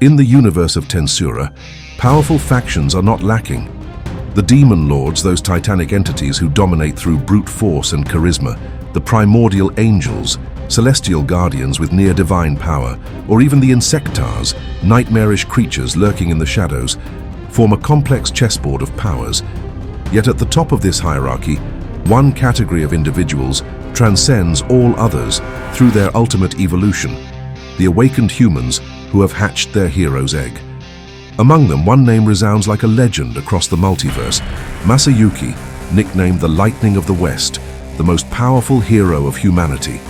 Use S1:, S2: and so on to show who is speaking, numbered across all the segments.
S1: In the universe of Tensura, powerful factions are not lacking. The demon lords, those titanic entities who dominate through brute force and charisma, the primordial angels, celestial guardians with near-divine power, or even the insectars, nightmarish creatures lurking in the shadows, form a complex chessboard of powers. Yet at the top of this hierarchy, one category of individuals transcends all others through their ultimate evolution, the awakened humans who have hatched their hero's egg. Among them, one name resounds like a legend across the multiverse: Masayuki, nicknamed the Lightning of the West, the most powerful hero of humanity.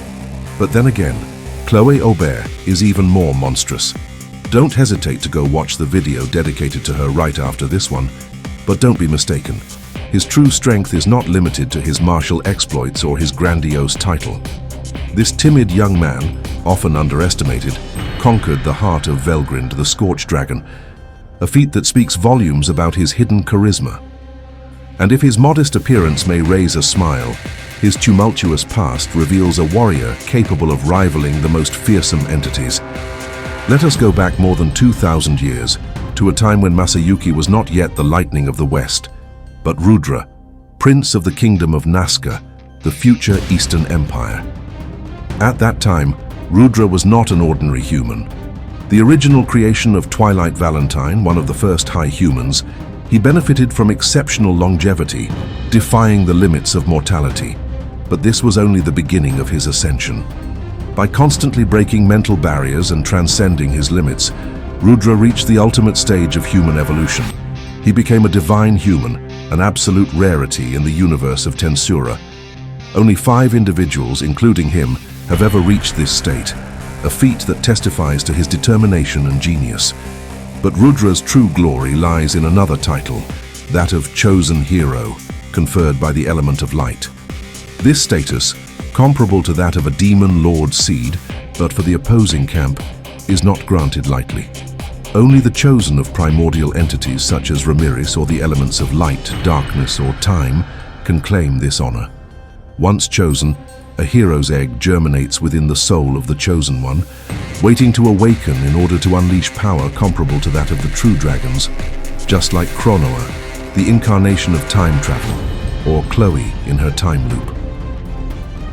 S1: But then again, Chloe Aubert is even more monstrous. Don't hesitate to go watch the video dedicated to her right after this one, but don't be mistaken. His true strength is not limited to his martial exploits or his grandiose title. This timid young man, often underestimated, conquered the heart of Velgrind, the Scorched Dragon, a feat that speaks volumes about his hidden charisma. And if his modest appearance may raise a smile, his tumultuous past reveals a warrior capable of rivaling the most fearsome entities. Let us go back more than 2,000 years, to a time when Masayuki was not yet the Lightning of the West, but Rudra, Prince of the Kingdom of Nazca, the future Eastern Empire. At that time, Rudra was not an ordinary human. The original creation of Twilight Valentine, one of the first high humans, he benefited from exceptional longevity, defying the limits of mortality. But this was only the beginning of his ascension. By constantly breaking mental barriers and transcending his limits, Rudra reached the ultimate stage of human evolution. He became a divine human, an absolute rarity in the universe of Tensura. Only 5 individuals, including him, have ever reached this state, a feat that testifies to his determination and genius. But Rudra's true glory lies in another title, that of Chosen Hero, conferred by the element of light. This status, comparable to that of a demon lord seed, but for the opposing camp, is not granted lightly. Only the chosen of primordial entities such as Rimuru or the elements of light, darkness, or time can claim this honor. Once chosen, a hero's egg germinates within the soul of the chosen one, waiting to awaken in order to unleash power comparable to that of the true dragons, just like Chronoa, the incarnation of time travel, or Chloe in her time loop.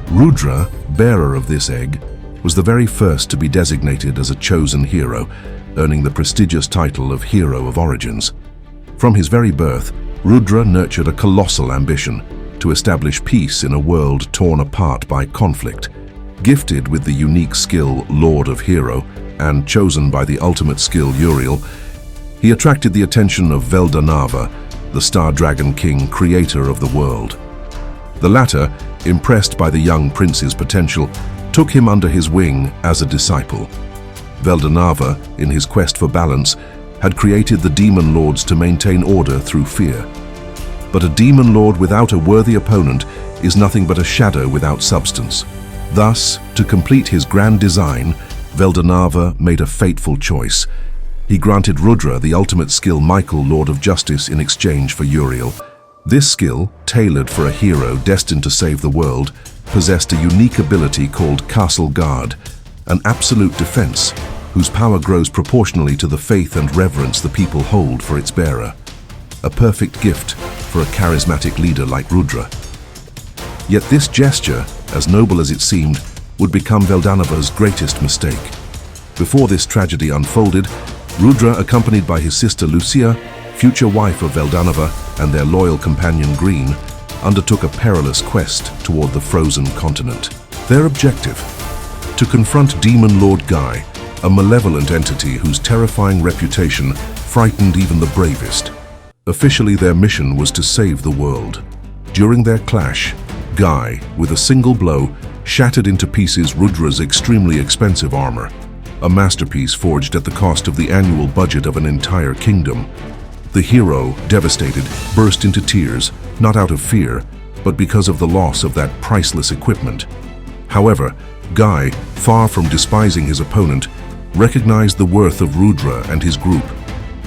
S1: Rudra, bearer of this egg, was the very first to be designated as a chosen hero, earning the prestigious title of Hero of Origins. From his very birth, Rudra nurtured a colossal ambition to establish peace in a world torn apart by conflict. Gifted with the unique skill Lord of Hero and chosen by the ultimate skill Uriel, he attracted the attention of Veldanava, the Star Dragon King, creator of the world. The latter, impressed by the young prince's potential, took him under his wing as a disciple. Veldanava, in his quest for balance, had created the demon lords to maintain order through fear. But a demon lord without a worthy opponent is nothing but a shadow without substance. Thus, to complete his grand design, Veldanava made a fateful choice. He granted Rudra the ultimate skill Michael, Lord of Justice, in exchange for Uriel. This skill, tailored for a hero destined to save the world, possessed a unique ability called Castle Guard, an absolute defense whose power grows proportionally to the faith and reverence the people hold for its bearer. A perfect gift for a charismatic leader like Rudra. Yet this gesture, as noble as it seemed, would become Veldanava's greatest mistake. Before this tragedy unfolded, Rudra, accompanied by his sister Lucia, future wife of Veldanava, and their loyal companion Green, undertook a perilous quest toward the frozen continent. Their objective: to confront Demon Lord Guy, a malevolent entity whose terrifying reputation frightened even the bravest. Officially, their mission was to save the world. During their clash, Guy, with a single blow, shattered into pieces Rudra's extremely expensive armor, a masterpiece forged at the cost of the annual budget of an entire kingdom. The hero, devastated, burst into tears, not out of fear, but because of the loss of that priceless equipment. However, Guy, far from despising his opponent, recognized the worth of Rudra and his group.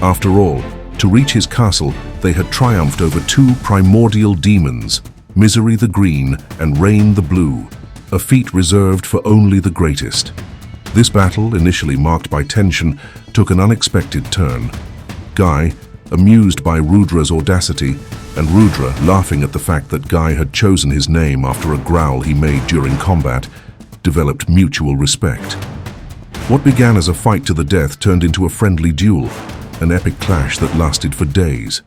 S1: After all, to reach his castle, they had triumphed over 2 primordial demons, Misery the Green and Rain the Blue, a feat reserved for only the greatest. This battle, initially marked by tension, took an unexpected turn. Guy, amused by Rudra's audacity, and Rudra laughing at the fact that Guy had chosen his name after a growl he made during combat, developed mutual respect. What began as a fight to the death turned into a friendly duel, an epic clash that lasted for days.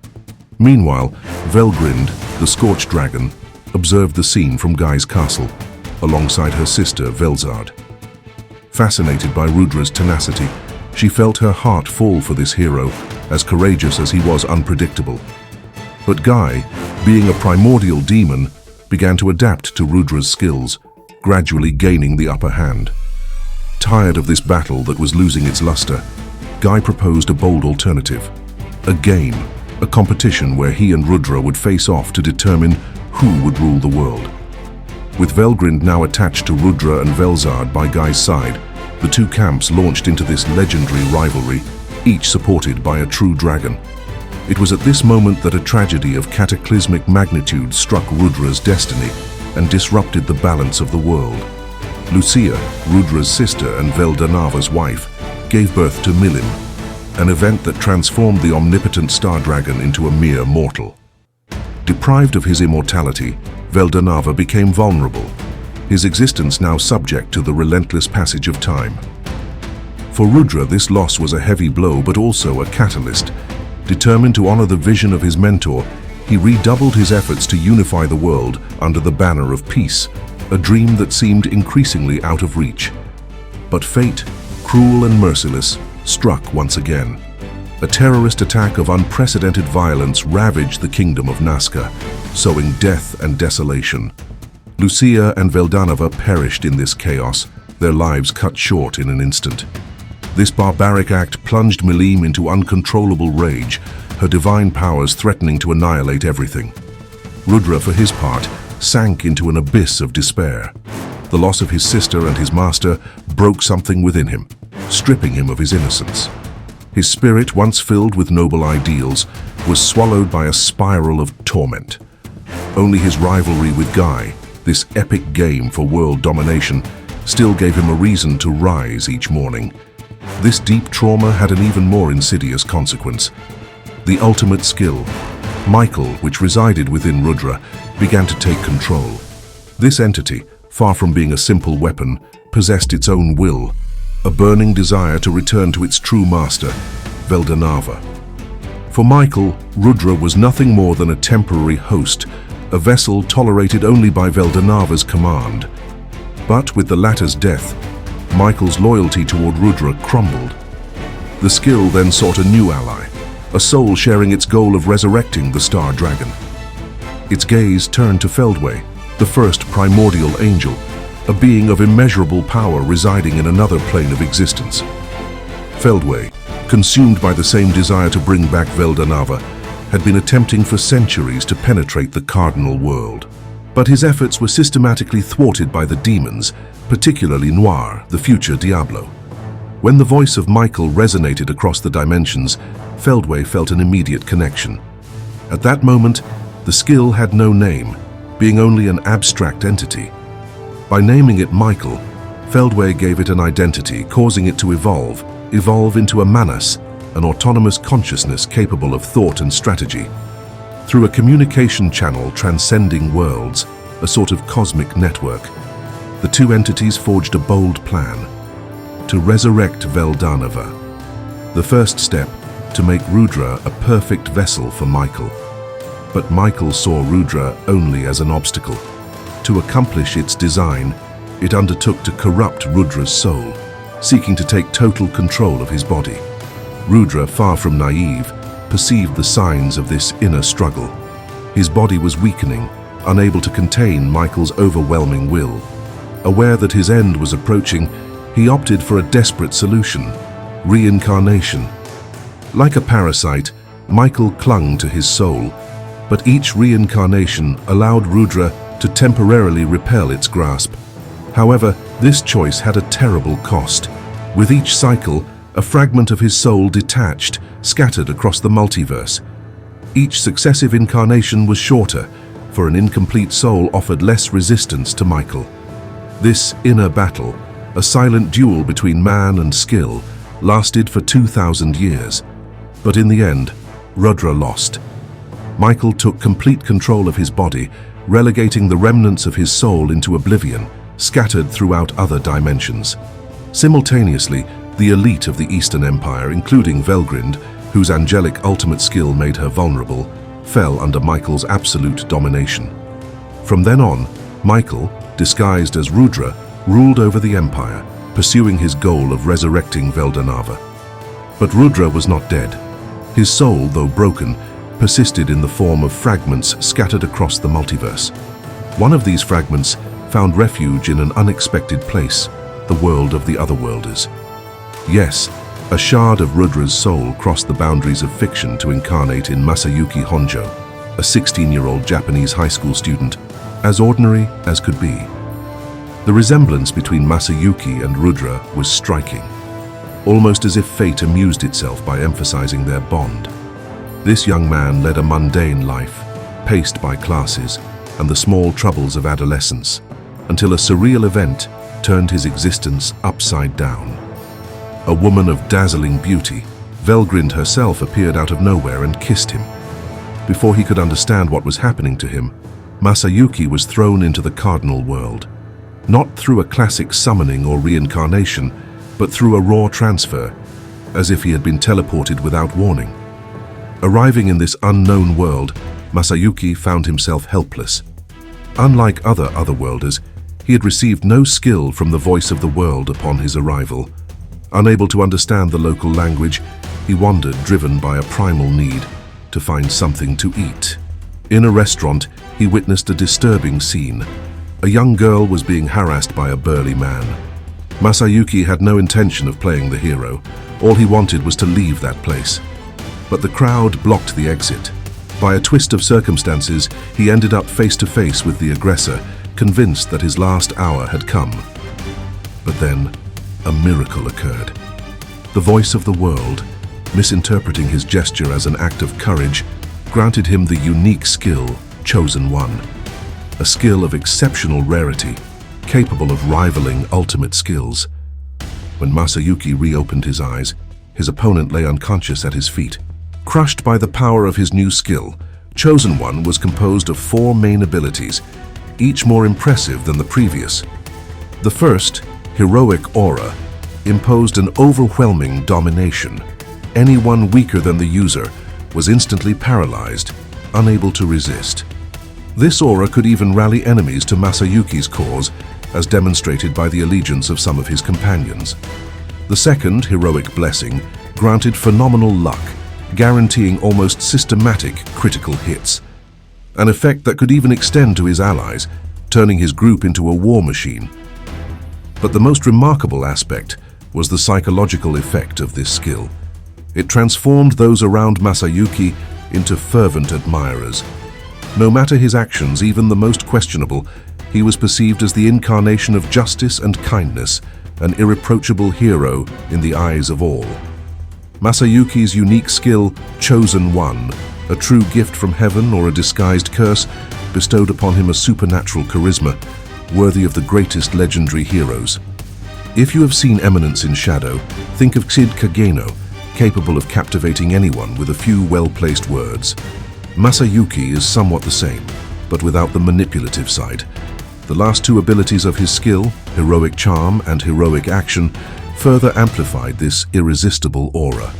S1: Meanwhile, Velgrind, the Scorched Dragon, observed the scene from Guy's castle, alongside her sister Velzard. Fascinated by Rudra's tenacity, she felt her heart fall for this hero, as courageous as he was unpredictable. But Guy, being a primordial demon, began to adapt to Rudra's skills, gradually gaining the upper hand. Tired of this battle that was losing its luster, Guy proposed a bold alternative. A game, a competition where he and Rudra would face off to determine who would rule the world. With Velgrind now attached to Rudra and Velzard by Guy's side, the two camps launched into this legendary rivalry, each supported by a true dragon. It was at this moment that a tragedy of cataclysmic magnitude struck Rudra's destiny and disrupted the balance of the world. Lucia, Rudra's sister and Veldanava's wife, gave birth to Milim, an event that transformed the omnipotent star dragon into a mere mortal. Deprived of his immortality, Veldanava became vulnerable, his existence now subject to the relentless passage of time. For Rudra, this loss was a heavy blow but also a catalyst. Determined to honor the vision of his mentor, he redoubled his efforts to unify the world under the banner of peace, a dream that seemed increasingly out of reach. But fate, cruel and merciless, struck once again. A terrorist attack of unprecedented violence ravaged the kingdom of Nazca, sowing death and desolation. Lucia and Veldanava perished in this chaos, their lives cut short in an instant. This barbaric act plunged Milim into uncontrollable rage, her divine powers threatening to annihilate everything. Rudra, for his part, sank into an abyss of despair. The loss of his sister and his master broke something within him, stripping him of his innocence. His spirit, once filled with noble ideals, was swallowed by a spiral of torment. Only his rivalry with Guy, this epic game for world domination, still gave him a reason to rise each morning. This deep trauma had an even more insidious consequence. The ultimate skill, Michael, which resided within Rudra, began to take control. This entity, far from being a simple weapon, possessed its own will, a burning desire to return to its true master, Veldanava. For Michael, Rudra was nothing more than a temporary host, a vessel tolerated only by Veldanava's command. But with the latter's death, Michael's loyalty toward Rudra crumbled. The skill then sought a new ally, a soul sharing its goal of resurrecting the Star Dragon. Its gaze turned to Feldway, the first primordial angel, a being of immeasurable power residing in another plane of existence. Feldway, consumed by the same desire to bring back Veldanava, had been attempting for centuries to penetrate the cardinal world. But his efforts were systematically thwarted by the demons, particularly Noir, the future Diablo. When the voice of Michael resonated across the dimensions, Feldway felt an immediate connection. At that moment, the skill had no name, being only an abstract entity. By naming it Michael, Feldway gave it an identity, causing it to evolve into a Manas, an autonomous consciousness capable of thought and strategy. Through a communication channel transcending worlds, a sort of cosmic network, the two entities forged a bold plan: to resurrect Veldanava. The first step, to make Rudra a perfect vessel for Michael. But Michael saw Rudra only as an obstacle. To accomplish its design, it undertook to corrupt Rudra's soul, seeking to take total control of his body. Rudra, far from naive, perceived the signs of this inner struggle. His body was weakening, unable to contain Michael's overwhelming will. Aware that his end was approaching, he opted for a desperate solution: reincarnation. Like a parasite, Michael clung to his soul, but each reincarnation allowed Rudra to temporarily repel its grasp. However, this choice had a terrible cost. With each cycle, a fragment of his soul detached, scattered across the multiverse. Each successive incarnation was shorter, for an incomplete soul offered less resistance to Michael. This inner battle, A silent duel between man and skill lasted for 2,000 years. But in the end, Rudra lost. Michael took complete control of his body, relegating the remnants of his soul into oblivion, scattered throughout other dimensions. Simultaneously, the elite of the Eastern Empire, including Velgrind, whose angelic ultimate skill made her vulnerable, fell under Michael's absolute domination. From then on, Michael, disguised as Rudra, ruled over the Empire, pursuing his goal of resurrecting Veldanava. But Rudra was not dead. His soul, though broken, persisted in the form of fragments scattered across the multiverse. One of these fragments found refuge in an unexpected place, the world of the Otherworlders. Yes, a shard of Rudra's soul crossed the boundaries of fiction to incarnate in Masayuki Honjo, a 16-year-old Japanese high school student, as ordinary as could be. The resemblance between Masayuki and Rudra was striking, almost as if fate amused itself by emphasizing their bond. This young man led a mundane life, paced by classes and the small troubles of adolescence, until a surreal event turned his existence upside down. A woman of dazzling beauty, Velgrind herself appeared out of nowhere and kissed him. Before he could understand what was happening to him, Masayuki was thrown into the cardinal world, not through a classic summoning or reincarnation, but through a raw transfer, as if he had been teleported without warning. Arriving in this unknown world, Masayuki found himself helpless. Unlike other Otherworlders, he had received no skill from the voice of the world upon his arrival. Unable to understand the local language, he wandered, driven by a primal need to find something to eat. In a restaurant, he witnessed a disturbing scene. A young girl was being harassed by a burly man. Masayuki had no intention of playing the hero. All he wanted was to leave that place. But the crowd blocked the exit. By a twist of circumstances, he ended up face to face with the aggressor, convinced that his last hour had come. But then, a miracle occurred. The voice of the world, misinterpreting his gesture as an act of courage, granted him the unique skill, Chosen One. A skill of exceptional rarity, capable of rivaling ultimate skills. When Masayuki reopened his eyes, his opponent lay unconscious at his feet. Crushed by the power of his new skill, Chosen One was composed of 4 main abilities, each more impressive than the previous. The first, Heroic Aura, imposed an overwhelming domination. Anyone weaker than the user was instantly paralyzed, unable to resist. This aura could even rally enemies to Masayuki's cause, as demonstrated by the allegiance of some of his companions. The second, Heroic Blessing, granted phenomenal luck, guaranteeing almost systematic critical hits. An effect that could even extend to his allies, turning his group into a war machine. But the most remarkable aspect was the psychological effect of this skill. It transformed those around Masayuki into fervent admirers. No matter his actions, even the most questionable, he was perceived as the incarnation of justice and kindness, an irreproachable hero in the eyes of all. Masayuki's unique skill, Chosen One, a true gift from heaven or a disguised curse, bestowed upon him a supernatural charisma, worthy of the greatest legendary heroes. If you have seen Eminence in Shadow, think of Cid Kageno, capable of captivating anyone with a few well-placed words. Masayuki is somewhat the same, but without the manipulative side. The last 2 abilities of his skill, Heroic Charm and Heroic Action, further amplified this irresistible aura.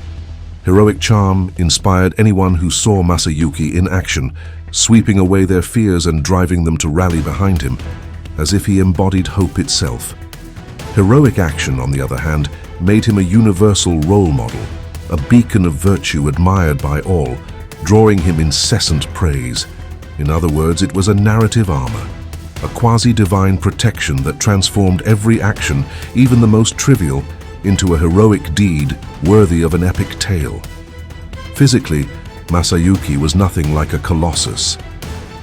S1: Heroic Charm inspired anyone who saw Masayuki in action, sweeping away their fears and driving them to rally behind him, as if he embodied hope itself. Heroic Action, on the other hand, made him a universal role model, a beacon of virtue admired by all, drawing him incessant praise. In other words, it was a narrative armor, a quasi-divine protection that transformed every action, even the most trivial, into a heroic deed worthy of an epic tale. Physically, Masayuki was nothing like a colossus.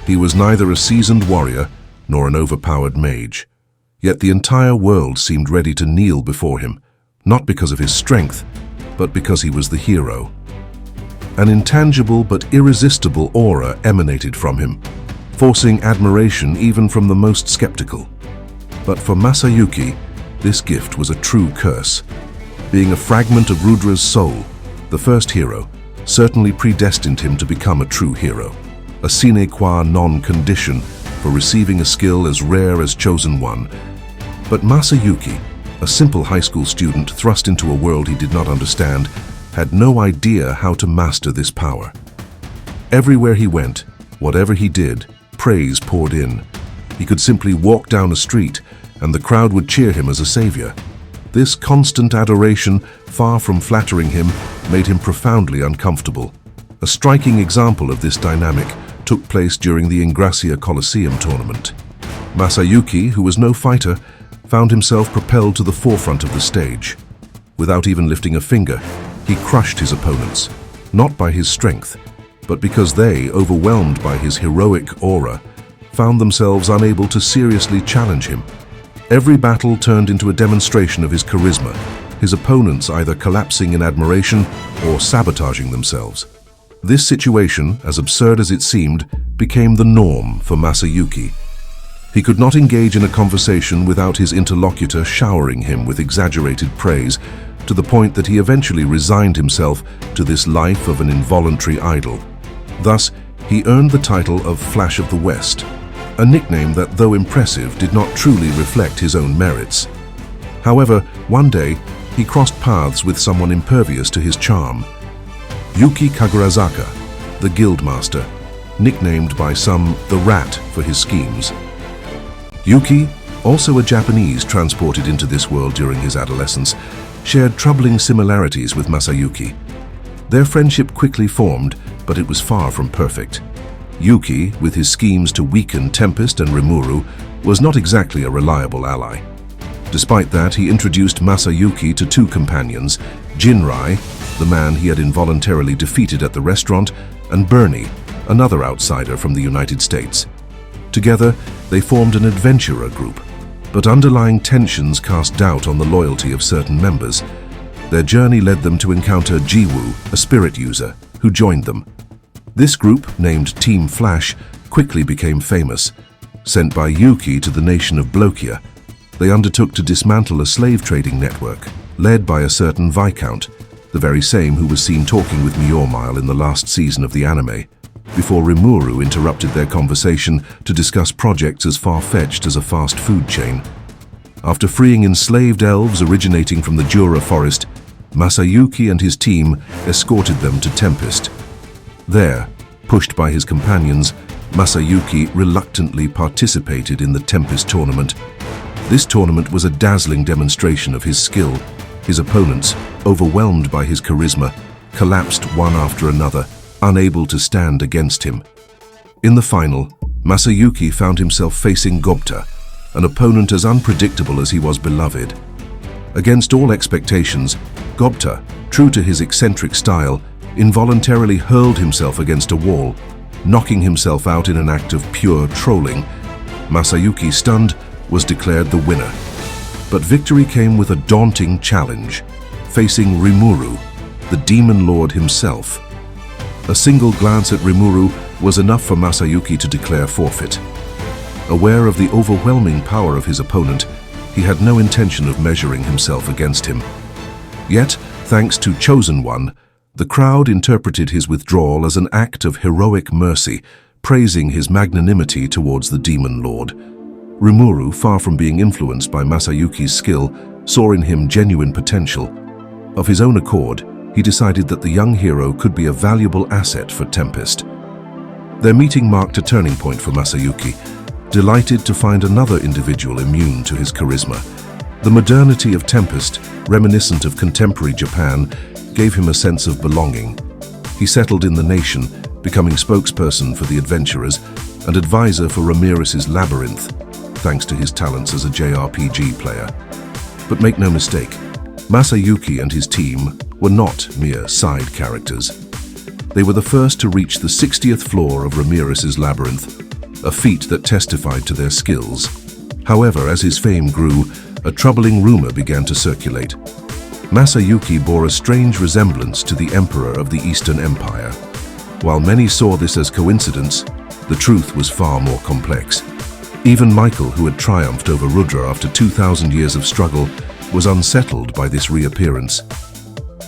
S1: He was neither a seasoned warrior nor an overpowered mage. Yet the entire world seemed ready to kneel before him, not because of his strength, but because he was the hero. An intangible but irresistible aura emanated from him, forcing admiration even from the most skeptical. But for Masayuki, This gift was a true curse. Being a fragment of Rudra's soul, the first hero certainly predestined him to become a true hero, a sine qua non condition for receiving a skill as rare as Chosen One. But Masayuki, a simple high school student thrust into a world he did not understand, had no idea how to master this power. Everywhere he went, whatever he did, praise poured in. He could simply walk down a street, and the crowd would cheer him as a savior. This constant adoration, far from flattering him, made him profoundly uncomfortable. A striking example of this dynamic took place during the Ingrassia Coliseum tournament. Masayuki, who was no fighter, found himself propelled to the forefront of the stage. Without even lifting a finger, he crushed his opponents, not by his strength, but because they, overwhelmed by his heroic aura, found themselves unable to seriously challenge him. Every battle turned into a demonstration of his charisma, his opponents either collapsing in admiration or sabotaging themselves. This situation, as absurd as it seemed, became the norm for Masayuki. He could not engage in a conversation without his interlocutor showering him with exaggerated praise, to the point that he eventually resigned himself to this life of an involuntary idol. Thus, he earned the title of Flash of the West, a nickname that, though impressive, did not truly reflect his own merits. However, one day, he crossed paths with someone impervious to his charm. Yuki Kagurazaka, the Guildmaster, nicknamed by some the Rat for his schemes. Yuki, also a Japanese transported into this world during his adolescence, shared troubling similarities with Masayuki. Their friendship quickly formed, but it was far from perfect. Yuki, with his schemes to weaken Tempest and Rimuru, was not exactly a reliable ally. Despite that, he introduced Masayuki to two companions, Jinrai, the man he had involuntarily defeated at the restaurant, and Bernie, another outsider from the United States. Together, they formed an adventurer group, but underlying tensions cast doubt on the loyalty of certain members. Their journey led them to encounter Jiwoo, a spirit user, who joined them. This group, named Team Flash, quickly became famous. Sent by Yuki to the nation of Blokia, they undertook to dismantle a slave trading network, led by a certain Viscount, the very same who was seen talking with Miormile in the last season of the anime, before Rimuru interrupted their conversation to discuss projects as far-fetched as a fast food chain. After freeing enslaved elves originating from the Jura forest, Masayuki and his team escorted them to Tempest. There, pushed by his companions, Masayuki reluctantly participated in the Tempest tournament. This tournament was a dazzling demonstration of his skill. His opponents, overwhelmed by his charisma, collapsed one after another, unable to stand against him. In the final, Masayuki found himself facing Gobta, an opponent as unpredictable as he was beloved. Against all expectations, Gobta, true to his eccentric style, involuntarily hurled himself against a wall, knocking himself out in an act of pure trolling. Masayuki, stunned, was declared the winner. But victory came with a daunting challenge, facing Rimuru, the Demon Lord himself. A single glance at Rimuru was enough for Masayuki to declare forfeit. Aware of the overwhelming power of his opponent, he had no intention of measuring himself against him. Yet, thanks to Chosen One, the crowd interpreted his withdrawal as an act of heroic mercy, praising his magnanimity towards the Demon Lord. Rimuru, far from being influenced by Masayuki's skill, saw in him genuine potential. Of his own accord, he decided that the young hero could be a valuable asset for Tempest. Their meeting marked a turning point for Masayuki, delighted to find another individual immune to his charisma. The modernity of Tempest, reminiscent of contemporary Japan, gave him a sense of belonging. He settled in the nation, becoming spokesperson for the adventurers and advisor for Ramirez's Labyrinth, thanks to his talents as a JRPG player. But make no mistake, Masayuki and his team were not mere side characters. They were the first to reach the 60th floor of Ramirez's Labyrinth, a feat that testified to their skills. However, as his fame grew, a troubling rumor began to circulate. Masayuki bore a strange resemblance to the Emperor of the Eastern Empire. While many saw this as coincidence, the truth was far more complex. Even Michael, who had triumphed over Rudra after 2,000 years of struggle, was unsettled by this reappearance.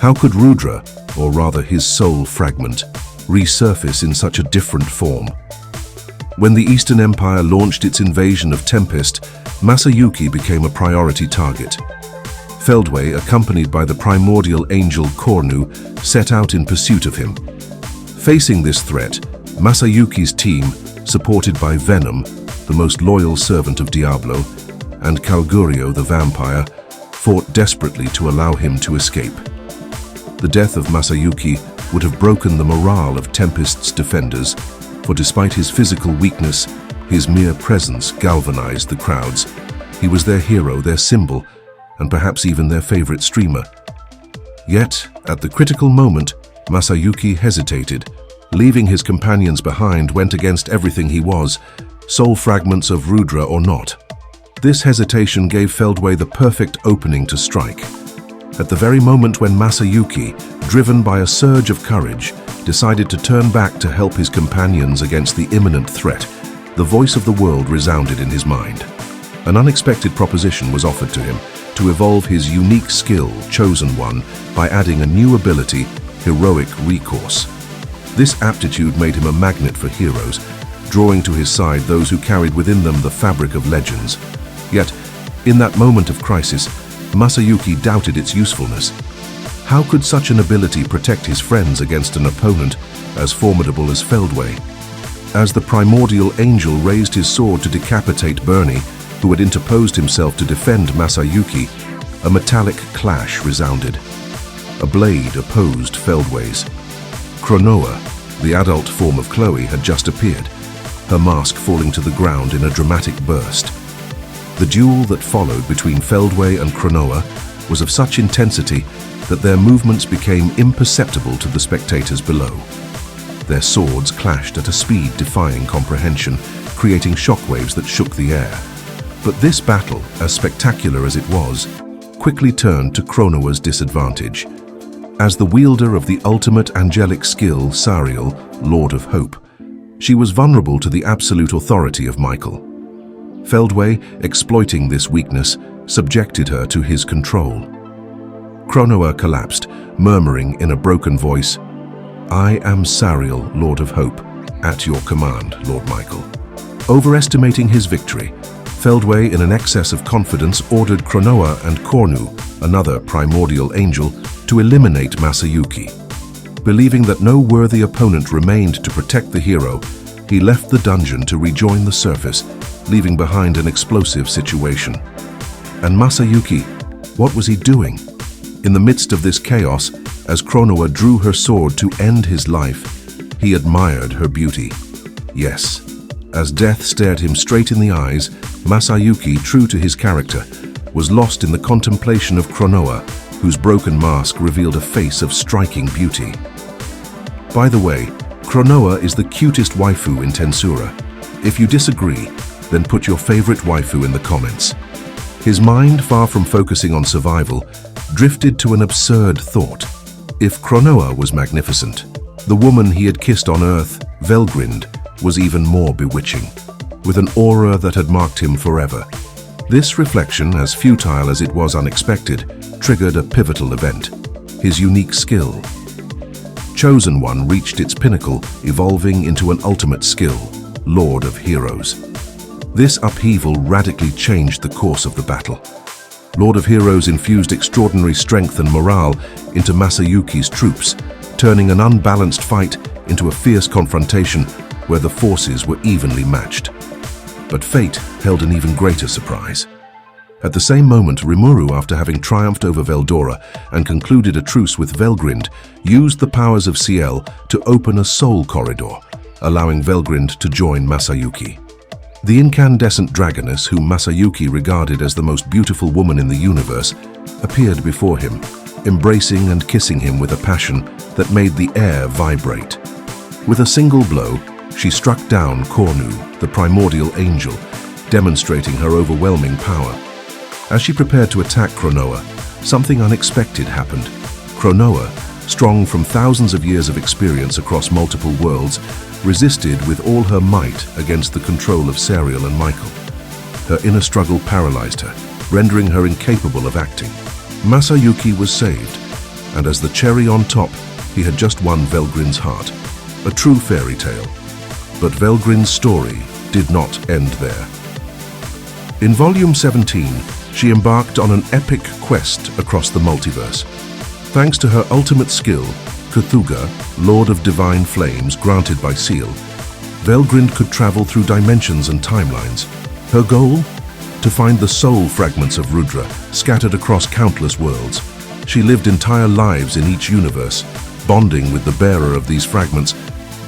S1: How could Rudra, or rather his soul fragment, resurface in such a different form? When the Eastern Empire launched its invasion of Tempest, Masayuki became a priority target. Feldway, accompanied by the primordial angel Kornu, set out in pursuit of him. Facing this threat, Masayuki's team, supported by Venom, the most loyal servant of Diablo, and Calgurio the vampire, fought desperately to allow him to escape. The death of Masayuki would have broken the morale of Tempest's defenders, for despite his physical weakness, his mere presence galvanized the crowds. He was their hero, their symbol, and perhaps even their favorite streamer. Yet, at the critical moment, Masayuki hesitated. Leaving his companions behind went against everything he was, soul fragments of Rudra or not. This hesitation gave Feldway the perfect opening to strike. At the very moment when Masayuki, driven by a surge of courage, decided to turn back to help his companions against the imminent threat, the voice of the world resounded in his mind. An unexpected proposition was offered to him to evolve his unique skill, Chosen One, by adding a new ability, Heroic Recourse. This aptitude made him a magnet for heroes, drawing to his side those who carried within them the fabric of legends. Yet, in that moment of crisis, Masayuki doubted its usefulness. How could such an ability protect his friends against an opponent as formidable as Feldway? As the primordial angel raised his sword to decapitate Bernie, who had interposed himself to defend Masayuki, a metallic clash resounded. A blade opposed Feldway's. Cronoa, the adult form of Chloe, had just appeared, her mask falling to the ground in a dramatic burst. The duel that followed between Feldway and Cronoa was of such intensity that their movements became imperceptible to the spectators below. Their swords clashed at a speed defying comprehension, creating shockwaves that shook the air. But this battle, as spectacular as it was, quickly turned to Cronoa's disadvantage. As the wielder of the ultimate angelic skill, Sariel, Lord of Hope, she was vulnerable to the absolute authority of Michael. Feldway, exploiting this weakness, subjected her to his control. Cronoa collapsed, murmuring in a broken voice, "I am Sariel, Lord of Hope, at your command, Lord Michael." Overestimating his victory, Feldway, in an excess of confidence, ordered Cronoa and Kornu, another primordial angel, to eliminate Masayuki. Believing that no worthy opponent remained to protect the hero, he left the dungeon to rejoin the surface, leaving behind an explosive situation. And Masayuki, what was he doing? In the midst of this chaos, as Cronoa drew her sword to end his life, he admired her beauty. Yes, as death stared him straight in the eyes, Masayuki, true to his character, was lost in the contemplation of Cronoa, whose broken mask revealed a face of striking beauty. By the way, Cronoa is the cutest waifu in Tensura. If you disagree, then put your favorite waifu in the comments. His mind, far from focusing on survival, drifted to an absurd thought. If Cronoa was magnificent, the woman he had kissed on Earth, Velgrind, was even more bewitching, with an aura that had marked him forever. This reflection, as futile as it was unexpected, triggered a pivotal event: his unique skill. Chosen One reached its pinnacle, evolving into an ultimate skill, Lord of Heroes. This upheaval radically changed the course of the battle. Lord of Heroes infused extraordinary strength and morale into Masayuki's troops, turning an unbalanced fight into a fierce confrontation where the forces were evenly matched. But fate held an even greater surprise. At the same moment, Rimuru, after having triumphed over Veldora and concluded a truce with Velgrind, used the powers of Ciel to open a soul corridor, allowing Velgrind to join Masayuki. The incandescent dragoness, whom Masayuki regarded as the most beautiful woman in the universe, appeared before him, embracing and kissing him with a passion that made the air vibrate. With a single blow, she struck down Kornu, the primordial angel, demonstrating her overwhelming power. As she prepared to attack Cronoa, something unexpected happened. Cronoa, strong from thousands of years of experience across multiple worlds, resisted with all her might against the control of Sariel and Michael. her inner struggle paralyzed her, rendering her incapable of acting. Masayuki was saved, and as the cherry on top, he had just won Velgrin's heart. A true fairy tale. But Velgrin's story did not end there. In Volume 17, she embarked on an epic quest across the multiverse. Thanks to her ultimate skill, Cthulhu, Lord of Divine Flames granted by Seal, Velgrin could travel through dimensions and timelines. Her goal? To find the soul fragments of Rudra, scattered across countless worlds. She lived entire lives in each universe, bonding with the bearer of these fragments,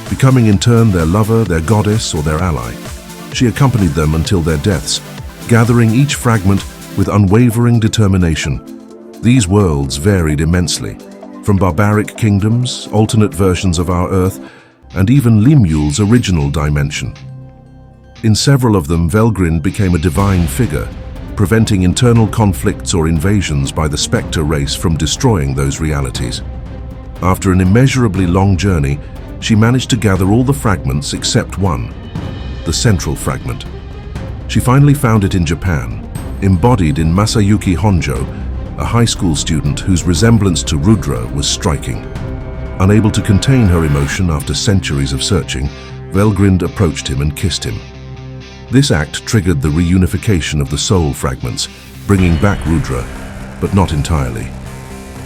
S1: becoming in turn their lover, their goddess, or their ally. She accompanied them until their deaths, gathering each fragment with unwavering determination. These worlds varied immensely, from barbaric kingdoms, alternate versions of our Earth, and even Rimur's original dimension. In several of them, Velgrin became a divine figure, preventing internal conflicts or invasions by the Spectre race from destroying those realities. After an immeasurably long journey, she managed to gather all the fragments except one, the central fragment. She finally found it in Japan, embodied in Masayuki Honjo, a high school student whose resemblance to Rudra was striking. Unable to contain her emotion after centuries of searching, Velgrin approached him and kissed him. This act triggered the reunification of the soul fragments, bringing back Rudra, but not entirely.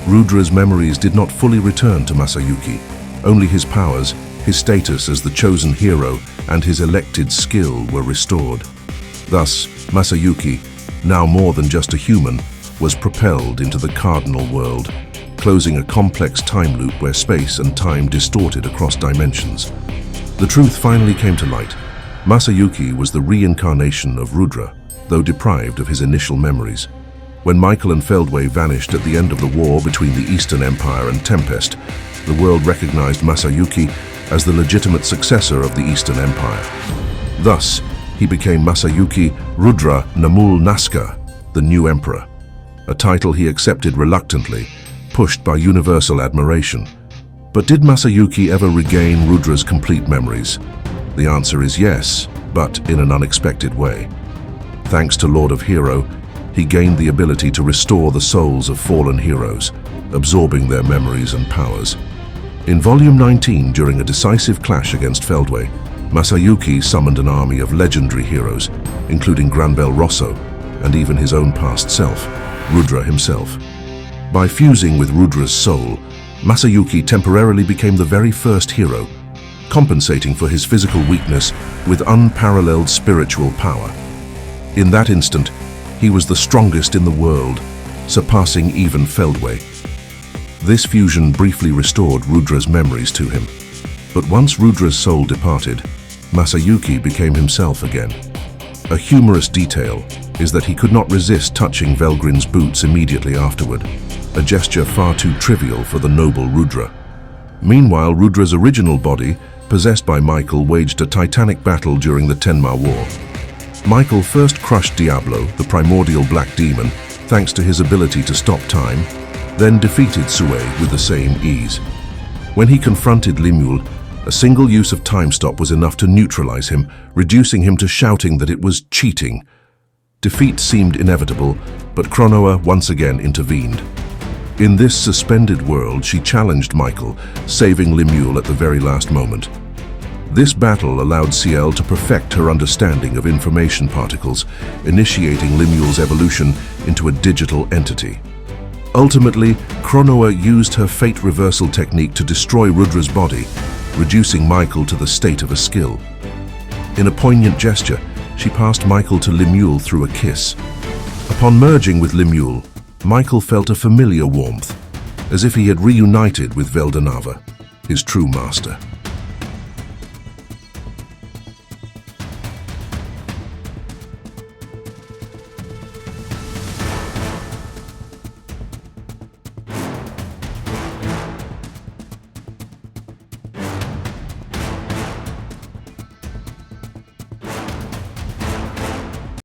S1: Rudra's memories did not fully return to Masayuki. Only his powers, his status as the chosen hero, and his elected skill were restored. Thus, Masayuki, now more than just a human, was propelled into the cardinal world, closing a complex time loop where space and time distorted across dimensions. The truth finally came to light. Masayuki was the reincarnation of Rudra, though deprived of his initial memories. When Michael and Feldway vanished at the end of the war between the Eastern Empire and Tempest, the world recognized Masayuki as the legitimate successor of the Eastern Empire. Thus, he became Masayuki Rudra Namul Naska, the new emperor, a title he accepted reluctantly, pushed by universal admiration. But did Masayuki ever regain Rudra's complete memories? The answer is yes, but in an unexpected way. Thanks to Lord of Hero, he gained the ability to restore the souls of fallen heroes, absorbing their memories and powers. In Volume 19, during a decisive clash against Feldway, Masayuki summoned an army of legendary heroes, including Granbel Rosso and even his own past self, Rudra himself. By fusing with Rudra's soul, Masayuki temporarily became the very first hero, compensating for his physical weakness with unparalleled spiritual power. In that instant, he was the strongest in the world, surpassing even Feldway. This fusion briefly restored Rudra's memories to him. But once Rudra's soul departed, Masayuki became himself again. A humorous detail is that he could not resist touching Velgrin's boots immediately afterward, a gesture far too trivial for the noble Rudra. Meanwhile, Rudra's original body, possessed by Michael, waged a titanic battle during the Tenma War. Michael first crushed Diablo, the primordial black demon, thanks to his ability to stop time, then defeated Sue with the same ease. When he confronted Rimuru, a single use of time stop was enough to neutralize him, reducing him to shouting that it was cheating. Defeat seemed inevitable, but Chronoa once again intervened. In this suspended world, she challenged Michael, saving Rimuru at the very last moment. This battle allowed Ciel to perfect her understanding of information particles, initiating Rimuru's evolution into a digital entity. Ultimately, Chronoa used her fate reversal technique to destroy Rudra's body, reducing Michael to the state of a skill. In a poignant gesture, she passed Michael to Rimuru through a kiss. Upon merging with Rimuru, Michael felt a familiar warmth, as if he had reunited with Veldanava, his true master.